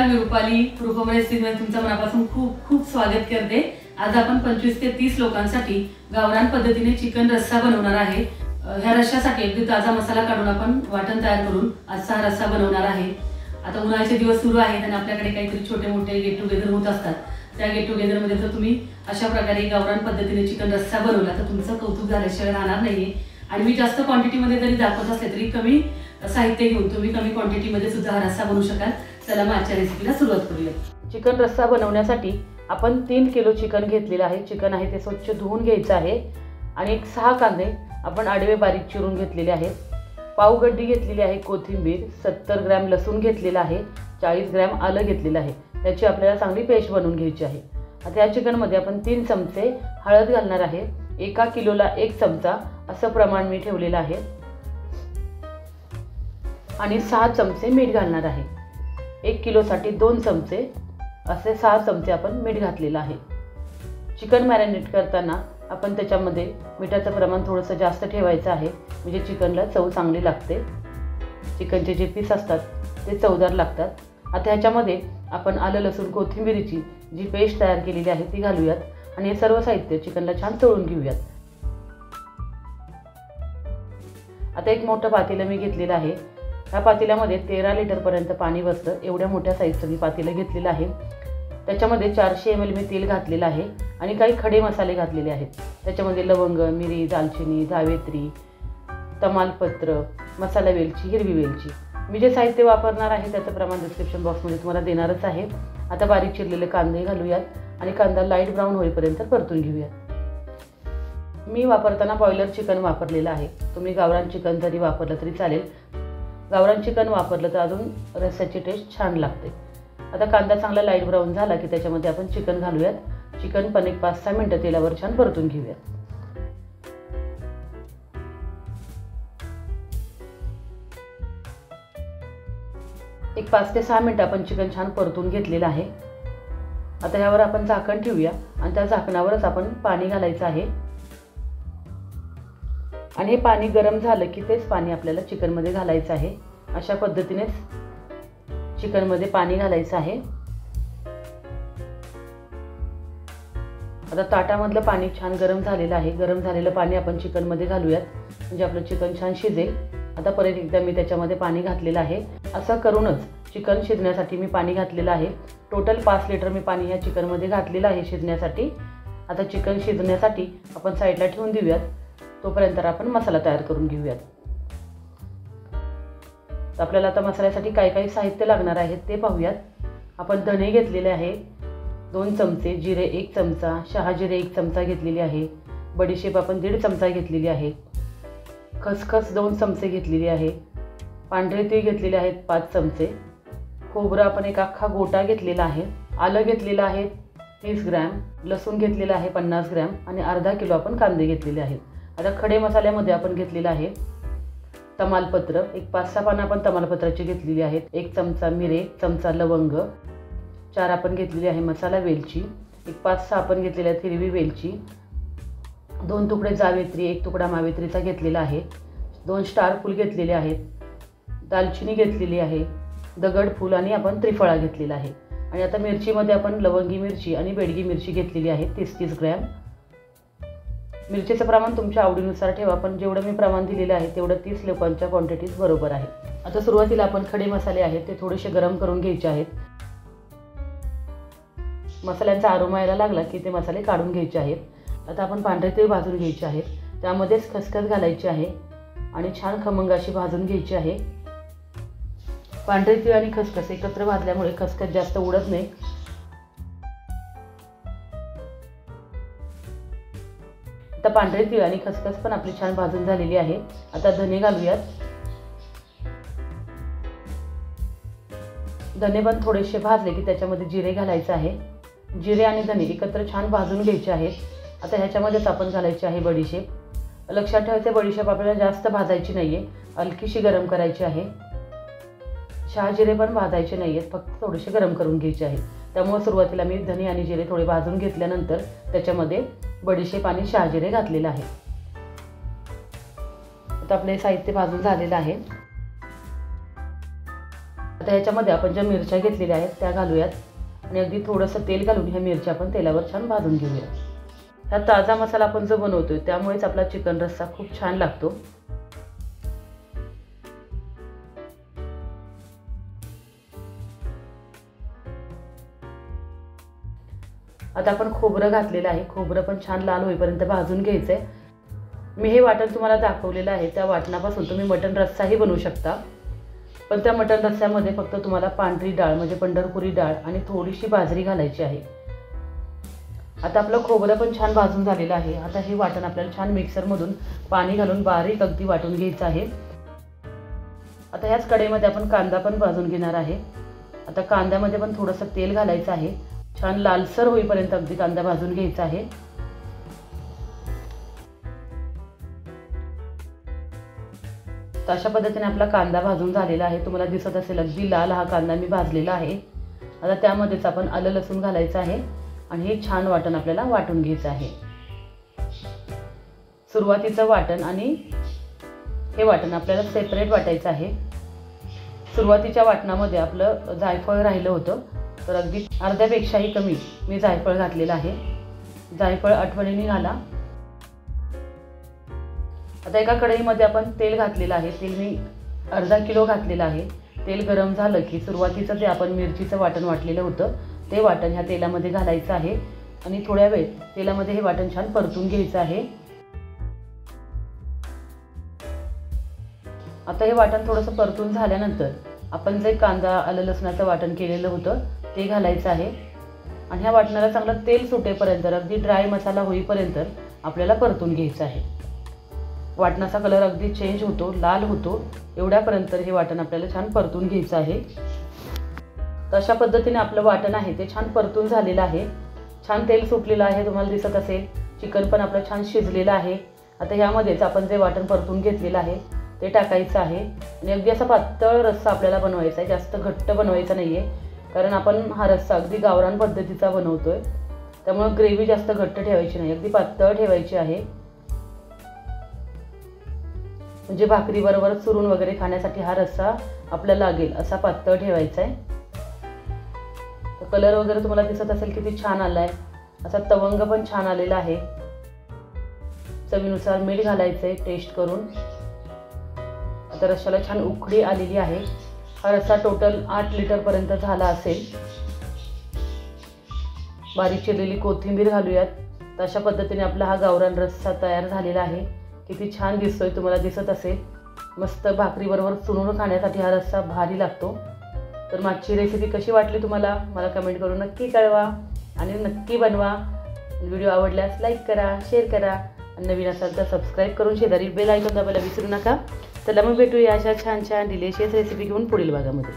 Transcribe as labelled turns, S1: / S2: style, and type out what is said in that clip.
S1: नमस्कार, मी रुपाली रुपम रेसिपीमध्ये तुमचं मनापासून खूप खूप स्वागत करते। आज आपण 25 ते 30 लोकांसाठी गावरान पद्धतीने चिकन रस्सा बनवणार आहे। ह्या रस्स्यासाठी अगदी ताजा मसाला काढून आपण वाटण तयार करून आजचा हा रस्सा बनवणार आहे। आता उन्हाळ्याचे दिवस सुरू आहेत आणि आपल्याकडे काहीतरी छोटे मोठे गेट टुगेदर होत असतात। त्या गेट टुगेदर मध्ये जर तुम्ही अशा प्रकारे गावरान पद्धतीने चिकन रस्सा बनवला तर तुमचं कौतुक झाल्याशिवाय राहणार नाहीये। आणि मी जास्त क्वांटिटी मध्ये जरी दाखवत असले तरी कमी साहित्य घेऊन तुम्ही कमी क्वांटिटी मध्ये सुद्धा हा रस्सा बनवू शकाल। चला मग आजच्या रेसिपीला सुरुवात करूया। चिकन रस्सा बनवण्यासाठी आपण 3 किलो चिकन घेतलेलं आहे। चिकन आहे ते स्वच्छ धुवून घ्यायचं आहे आणि 6 कांदे आपण आडवे बारीक चिरून घेतलेले आहेत। पाव गड्डी घेतलेली आहे कोथिंबीर, 70 ग्रॅम लसूण घेतलेला आहे, 40 ग्रॅम आलं घेतलेलं आहे। त्याची आपल्याला चांगली पेस्ट बनवून घ्यायची आहे। आता या चिकन मध्ये आपण 3 चमचे हळद घालणार आहे। 1 किलोला 1 चमचा असं प्रमाण मी ठेवलेलं आहे आणि 6 चमचे मीठ घालणार आहे। 1 किलोसाठी 2 चमचे असे 6 चमचे आपण मीठ घातलेलं आहे। चिकन मॅरिनेट करताना आपण त्याच्यामध्ये मिठाचं प्रमाण थोडंसं जास्त ठेवायचं आहे, म्हणजे चिकनला चव चांगली लागते। चिकनचे जे पीस असतात ते चवदार लागतात। आता ह्याच्यामध्ये आपण आलं लसूण कोथिंबीरची जी पेस्ट तयार केलेली आहे ती घालूयात आणि हे सर्व साहित्य चिकनला छान तळून घेऊयात। आता एक मोठं पातेलं मी घेतलेलं आहे। ह्या पातेल्यामध्ये 13 लिटर पर्यंत पाणी बसतं, एवढ्या मोठ्या साईजचं मी पातेलं घेतलेलं आहे। त्याच्यामध्ये 400 ml मी तेल घातलेलं आहे आणि काही खडे मसाले घातलेले आहेत। त्याच्यामध्ये लवंग, मिरी, दालचिनी, जावेत्री, तमालपत्र, मसाला वेलची, हिरवी वेलची। मी जे साहित्य वापरणार आहे त्याचं प्रमाण डिस्क्रिप्शन बॉक्समध्ये तुम्हाला देणारच आहे। आता बारीक चिरलेले कांदे घालूयात आणि कांदा लाईट ब्राऊन होईपर्यंत परतून घेऊयात। मी वापरताना बॉयलर चिकन वापरलेलं आहे, तुम्ही गावरान चिकन जरी वापरलं तरी चालेल। गावरान चिकन वापरलं तर अजून रस्स्याची टेस्ट छान लागते। आता कांदा चांगला लाईट ब्राऊन झाला की त्याच्यामध्ये आपण चिकन घालूयात। चिकन पण 5-6 मिनिटं तेलावर छान परतून घेऊयात। एक 5 ते 6 मिनिटं आपण चिकन छान परतून घेतलेलं आहे। आता यावर आपण झाकण ठेवूया आणि त्या झाकणावरच आपण पाणी घालायचं आहे आणि हे पाणी गरम झालं की तेच पाणी आपल्याला चिकनमध्ये घालायचं आहे। अशा पद्धतीनेच चिकनमध्ये पाणी घालायचं आहे। आता ताटामधलं पाणी छान गरम झालेलं आहे। गरम झालेलं पाणी आपण चिकनमध्ये घालूयात, म्हणजे आपलं चिकन छान शिजेल। आता परत एकदा मी त्याच्यामध्ये पाणी घातलेलं आहे। असं करूनच चिकन शिजण्यासाठी मी पाणी घातलेलं आहे। टोटल 5 लिटर मी पाणी या चिकनमध्ये घातलेलं आहे शिजण्यासाठी। आता चिकन शिजण्यासाठी आपण साईडला ठेवून देऊयात, तोपर्यंत आपण मसाला तयार करून घेऊयात। आपल्याला आता मसाल्यासाठी काय काय साहित्य लागणार आहे ते पाहूयात। आपण धणे घेतलेले आहे 2 चमचे, जिरे 1 चमचा, शहाजिरे 1 चमचा घेतलेली आहे, बडीशेप आपण 1.5 चमचा घेतलेली आहे, खसखस 2 चमचे घेतलेली आहे, पांढरे तीळ घेतलेले आहेत 5 चमचे, खोबरं आपण एक अख्खा गोटा घेतलेला आहे, आलं घेतलेलं आहे 30 ग्रॅम, लसूण घेतलेला आहे 50 ग्रॅम आणि अर्धा किलो आपण कांदे घेतलेले आहेत। आता खडे मसाल्यामध्ये आपण घेतलेला आहे तमालपत्र, एक 5-6 पानं आपण तमालपत्राची घेतलेली आहेत, 1 चमचा मिरे, 1 चमचा लवंग, 4 आपण घेतलेली आहे मसाला वेलची, एक 5-6 आपण घेतलेल्या आहेत हिरवी वेलची, 2 तुकडे जावेत्री, 1 तुकडा मावेत्रीचा घेतलेला आहे, 2 स्टार फूल घेतलेले आहेत, दालचिनी घेतलेली आहे, दगड फूल आणि आपण त्रिफळा घेतलेला आहे। आणि आता मिरचीमध्ये आपण लवंगी मिरची आणि बेडगी मिरची घेतलेली आहे 30-30 ग्रॅम। मिरचीचं प्रमाण तुमच्या आवडीनुसार ठेवा, पण जेवढं मी प्रमाण दिलेलं आहे तेवढं 30 लोकांच्या क्वांटिटीज बरोबर आहे। आता सुरुवातीला आपण खडे मसाले आहेत ते थोडेसे गरम करून घ्यायचे आहेत। मसाल्यांचा अरोमा यायला लागला की ते मसाले काढून घ्यायचे आहेत। आता आपण पांढरे तीळ भाजून घ्यायचे आहेत, त्यामध्येच खसखस घालायची आहे आणि छान खमंग अशी भाजून घ्यायची आहे। पांढरे तीळ आणि खसखस एकत्र भाजल्यामुळे खसखस जास्त उडत नाही। आता पांढरे तीळ आणि खसखस पण आपली छान भाजून झालेली आहे। आता धने घालूयात। धने पण थोडेसे भाजले की त्याच्यामध्ये जिरे घालायचे आहे। जिरे आणि धने एकत्र छान भाजून घ्यायचे आहेत। आता ह्याच्यामध्येच आपण घालायची आहे बडीशेप। लक्षात ठेवायचे बडीशेप आपल्याला जास्त भाजायची नाहीये, हलकीशी गरम करायची आहे। शहाजिरे पण भाजायचे नाहीयेत, फक्त थोडेसे गरम करून घ्यायचे आहेत। त्यामुळे सुरुवातीला मी धने आणि जिरे थोडे भाजून घेतल्यानंतर त्याच्यामध्ये बडीशेप आणि शहाजिरे घातलेले आहे। आता आपले साहित्य भाजून झालेलं आहे। आता ह्याच्यामध्ये आपण ज्या मिरच्या घेतलेल्या आहेत त्या घालूयात आणि अगदी थोडंसं तेल घालून ह्या मिरच्या आपण तेलावर छान भाजून घेऊया. हा ताजा मसाला आपण जो बनवतोय त्यामुळेच आपला चिकन रस्सा खूप छान लागतो. आता आपण खोबरं घातलेलं आहे. खोबरं पण छान लाल होईपर्यंत भाजून घ्यायचं आहे. मी हे वाटण तुम्हाला दाखवलेलं आहे. त्या वाटणापासून तुम्ही मटण रस्साही बनवू शकता. पण त्या मटण रस्स्यामध्ये फक्त तुम्हाला पांढरी डाळ म्हणजे पंढरपुरी डाळ आणि थोडीशी बाजरी घालायची आहे. आता आपलं खोबरं पण छान भाजून झालेलं आहे. आता हे वाटण आपल्याला छान मिक्सरमधून पाणी घालून बारीक अगदी वाटून घ्यायचं आहे. आता ह्याच कढईमध्ये आपण कांदा पण भाजून घेणार आहे. आता कांद्यामध्ये पण थोडंसं तेल घालायचं आहे. छान लालसर होईपर्यंत अगदी कांदा भाजून घ्यायचा आहे. तर अशा पद्धतीने आपला कांदा भाजून झालेला आहे. तुम्हाला दिसत असेल अगदी लाल हा कांदा मी भाजलेला आहे. आता त्यामध्येच आपण आलं लसूण घालायचं आहे आणि हे छान वाटण आपल्याला वाटून घ्यायचं आहे. सुरुवातीचं वाटण आणि हे वाटण आपल्याला सेपरेट वाटायचं आहे. सुरुवातीच्या वाटणामध्ये आपलं जायफळ राहिलं होतं तर अगदी अर्ध्यापेक्षाही कमी मी जायफळ घातलेलं आहे. जायफळ आठवणीने घाला. आता एका कढईमध्ये आपण तेल घातलेलं आहे. तेल मी अर्धा किलो घातलेलं आहे. तेल गरम झालं की सुरुवातीचं जे आपण मिरचीचं वाटण वाटलेलं होतं ते वाटण ह्या तेलामध्ये घालायचं आहे आणि थोड्या वेळ तेलामध्ये हे वाटण छान परतून घ्यायचं आहे. आता हे वाटण थोडंसं परतून झाल्यानंतर आपण जे कांदा आलं लसणाचं वाटण केलेलं होतं ते घालायचं आहे आणि ह्या वाटणाला चांगलं तेल सुटेपर्यंत अगदी ड्राय मसाला होईपर्यंत आपल्याला परतून घ्यायचं आहे. वाटणाचा कलर अगदी चेंज होतो, लाल होतो, एवढ्यापर्यंत हे वाटण आपल्याला छान परतून घ्यायचं आहे. तर अशा पद्धतीने आपलं वाटण आहे ते छान परतून झालेलं आहे. छान तेल सुटलेलं आहे, तुम्हाला दिसत असेल. चिकन पण आपलं छान शिजलेलं आहे. आता ह्यामध्येच आपण जे वाटण परतून घेतलेलं आहे ते टाकायचं आहे आणि अगदी असा पातळ रस्सा आपल्याला बनवायचा आहे. जास्त घट्ट बनवायचा नाही आहे कारण आपण हा रस्सा अगदी गावरान पद्धतीचा बनवतोय. त्यामुळे ग्रेव्ही जास्त घट्ट ठेवायची नाही, अगदी पातळ ठेवायची आहे. म्हणजे भाकरीबरोबर चुरून वगैरे खाण्यासाठी हा रस्सा आपल्याला लागेल असा पातळ ठेवायचा आहे. तर कलर वगैरे तुम्हाला दिसत असेल किती छान आला आहे. असा तवंग पण छान आलेला आहे. चवीनुसार मीठ घालायचं आहे टेस्ट करून. आता रस्स्याला छान उकळी आलेली आहे. हा रस्सा टोटल 8 लिटरपर्यंत झाला असेल. बारीक चिरलेली कोथिंबीर घालूयात. तर अशा पद्धतीने आपला हा गावरान रस्सा तयार झालेला आहे. किती छान दिसतोय तुम्हाला दिसत असेल. मस्त भाकरीबरोबर चुरून खाण्यासाठी हा रस्सा भारी लागतो. तर मागची रेसिपी कशी वाटली तुम्हाला मला कमेंट करून नक्की कळवा आणि नक्की बनवा. व्हिडिओ आवडल्यास लाईक करा, शेअर करा आणि नवीन असाल तर सबस्क्राईब करून शेजारी बेल आयकॉन दाबायला विसरू नका. चला मग भेटूया अशा छान छान डिलिशियस रेसिपी घेऊन पुढील भागामध्ये.